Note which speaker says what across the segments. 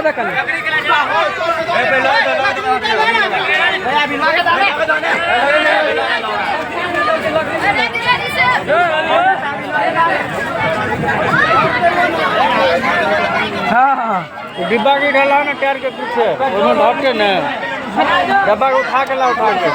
Speaker 1: हाँ डिब्बा की ढला ना टायर के पीछे उन्होंने भाग के न डब्बा को उठा के ला उठा के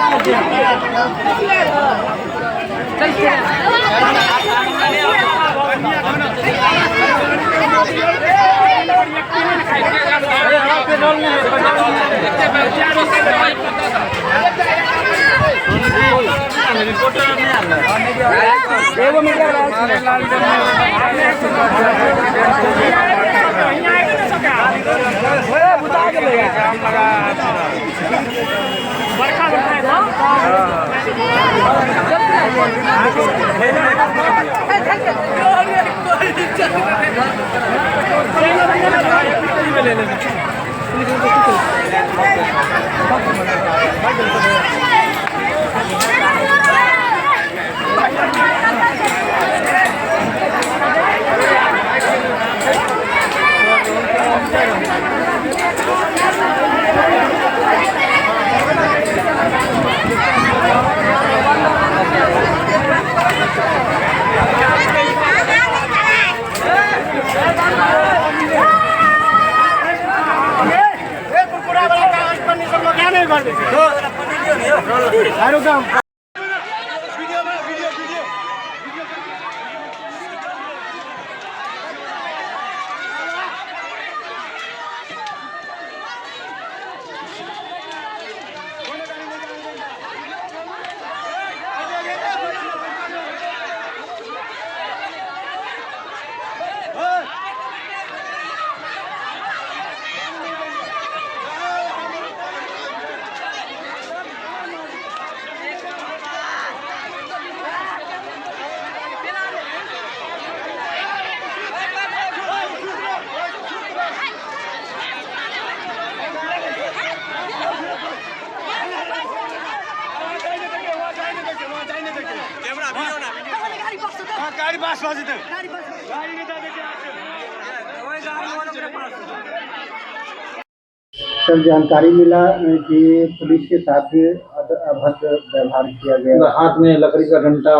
Speaker 2: सर जानकारी मिला कि पुलिस के साथ अभद्र व्यवहार किया गया, हाथ में लकड़ी का डंडा,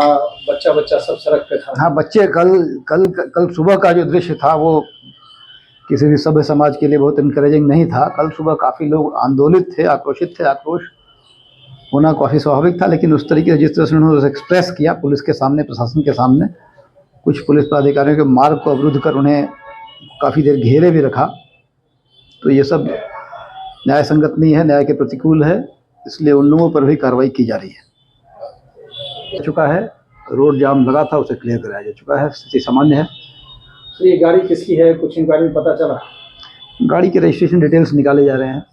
Speaker 2: बच्चा सब सड़क पे था।
Speaker 3: हाँ बच्चे कल सुबह का जो दृश्य था वो किसी भी सभ्य समाज के लिए बहुत इनकरेजिंग नहीं था। कल सुबह काफ़ी लोग आंदोलित थे, आक्रोशित थे। आक्रोश होना काफ़ी स्वाभाविक था, लेकिन उस तरीके से जिस तरह से उन्होंने एक्सप्रेस किया पुलिस के सामने, प्रशासन के सामने, कुछ पुलिस पदाधिकारियों के मार्ग को अवरुद्ध कर उन्हें काफ़ी देर घेरे भी रखा, तो ये सब न्याय संगत नहीं है, न्याय के प्रतिकूल है। इसलिए उन लोगों पर भी कार्रवाई की जा रही है। चुका है, रोड जाम लगा था उसे क्लियर कराया जा चुका है, स्थिति सामान्य है।
Speaker 2: तो ये गाड़ी किसकी है, कुछ इंक्वायरी में पता चला?
Speaker 3: गाड़ी के रजिस्ट्रेशन डिटेल्स निकाले जा रहे हैं।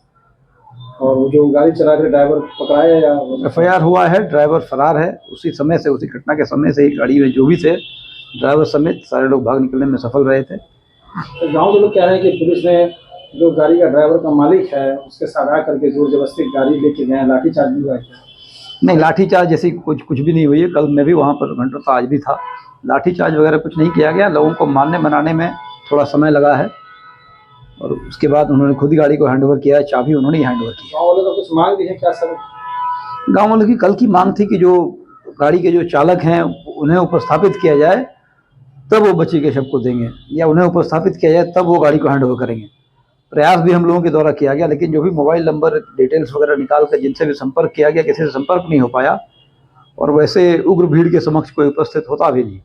Speaker 2: और वो जो गाड़ी चला के ड्राइवर पकड़ाया या
Speaker 3: FIR हुआ है, ड्राइवर फरार है। उसी समय से, उसी घटना के समय से ही गाड़ी में जो भी थे ड्राइवर समेत सारे लोग भाग निकलने में सफल रहे थे।
Speaker 2: तो गाँव के लोग कह रहे हैं कि पुलिस ने जो गाड़ी का ड्राइवर का मालिक है उसके साथ आ करके जोर जबरदस्ती गाड़ी लेके गए, लाठीचार्ज भी हुआ है।
Speaker 3: नहीं, लाठीचार्ज जैसी कुछ भी नहीं हुई है। कल मैं भी वहाँ पर घंटों था, आज भी था। लाठीचार्ज वगैरह कुछ नहीं किया गया। लोगों को मानने मनाने में थोड़ा समय लगा है और उसके बाद उन्होंने खुद ही गाड़ी को हैंड ओवर किया है। चाबी उन्होंने ही हैंड ओवर की।
Speaker 2: गाँव वालों का कुछ मांग भी है क्या सर?
Speaker 3: गाँव वालों की कल की मांग थी कि जो गाड़ी के जो चालक हैं उन्हें उपस्थापित किया जाए, तब वो बच्ची के शव को देंगे, या उन्हें उपस्थापित किया जाए तब वो गाड़ी को हैंड ओवर करेंगे। प्रयास भी हम लोगों के द्वारा किया गया, लेकिन जो भी मोबाइल नंबर डिटेल्स वगैरह निकाल कर जिनसे भी संपर्क किया गया, किसी से संपर्क नहीं हो पाया। और वैसे उग्र भीड़ के समक्ष कोई उपस्थित होता भी नहीं।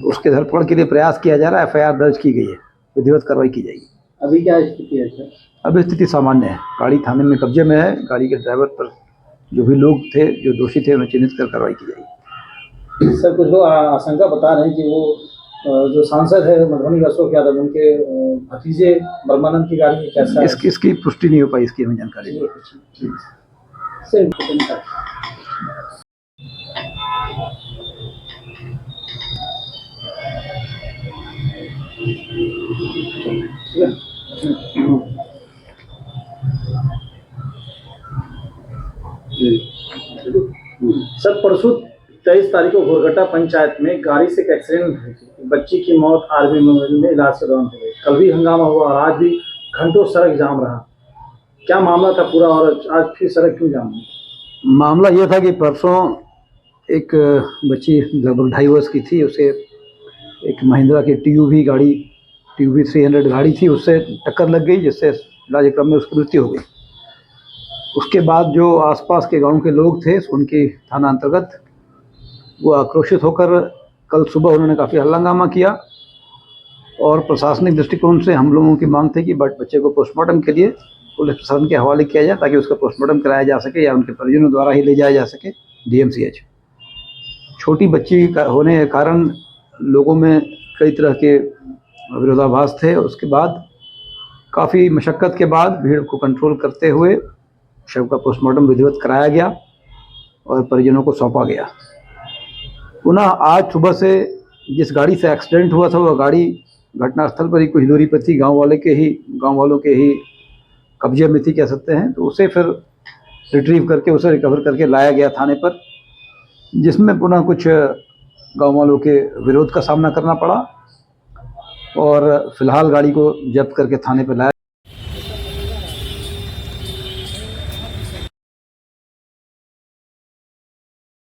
Speaker 3: उसके धरपकड़ के लिए प्रयास किया जा रहा है। FIR दर्ज की गई है, विधिवत कार्रवाई की जाएगी।
Speaker 2: अभी क्या स्थिति है सर?
Speaker 3: अभी स्थिति सामान्य है। गाड़ी थाने में कब्जे में है। गाड़ी के ड्राइवर पर जो भी लोग थे, जो दोषी थे, उन्हें चिन्हित कर कार्रवाई की जाएगी।
Speaker 2: सर कुछ लोग आशंका बता रहे हैं कि वो जो सांसद है मधुबनी अशोक यादव, उनके भतीजे ब्रह्मानंद की गाड़ी में कैसा है?
Speaker 3: इसकी पुष्टि नहीं हो पाई, इसकी हमें जानकारी नहीं।
Speaker 2: सर परसों 23 तारीख को घोरघटा पंचायत में गाड़ी से एक एक्सीडेंट हुई थी, बच्ची की मौत आरबी में इलाज के दौरान हो गई। कल भी हंगामा हुआ और आज भी घंटों सड़क जाम रहा, क्या मामला था पूरा और आज फिर सड़क क्यों जाम हुई?
Speaker 3: मामला ये था कि परसों एक बच्ची लगभग 2.5 वर्ष की थी, उसे एक महिंद्रा की TUV 300 गाड़ी थी, उससे टक्कर लग गई, जिससे इलाज क्रम में उसकी मृत्यु हो गई। उसके बाद जो आसपास के गांव के लोग थे उनकी थाना अंतर्गत, वो आक्रोशित होकर कल सुबह उन्होंने काफ़ी हल्ला हंगामा किया और प्रशासनिक दृष्टिकोण से हम लोगों की मांग थी कि बच्चे को पोस्टमार्टम के लिए पुलिस प्रशासन के हवाले किया जाए ताकि उसका पोस्टमार्टम कराया जा सके या उनके परिजनों द्वारा ही ले जाया जा सके DMCH। छोटी बच्ची का होने के कारण लोगों में कई तरह के विरोधाभास थे। उसके बाद काफ़ी मशक्क़त के बाद भीड़ को कंट्रोल करते हुए शव का पोस्टमार्टम विधिवत कराया गया और परिजनों को सौंपा गया। पुनः आज सुबह से जिस गाड़ी से एक्सीडेंट हुआ था वह गाड़ी घटनास्थल पर ही कुछ दूरी पर थी, गांव वालों के ही कब्जे में थी कह सकते हैं। तो उसे फिर रिट्रीव करके उसे रिकवर करके लाया गया थाने पर, जिसमें पुनः कुछ गांव वालों के विरोध का सामना करना पड़ा और फिलहाल गाड़ी को जब्त करके थाने पर लाया।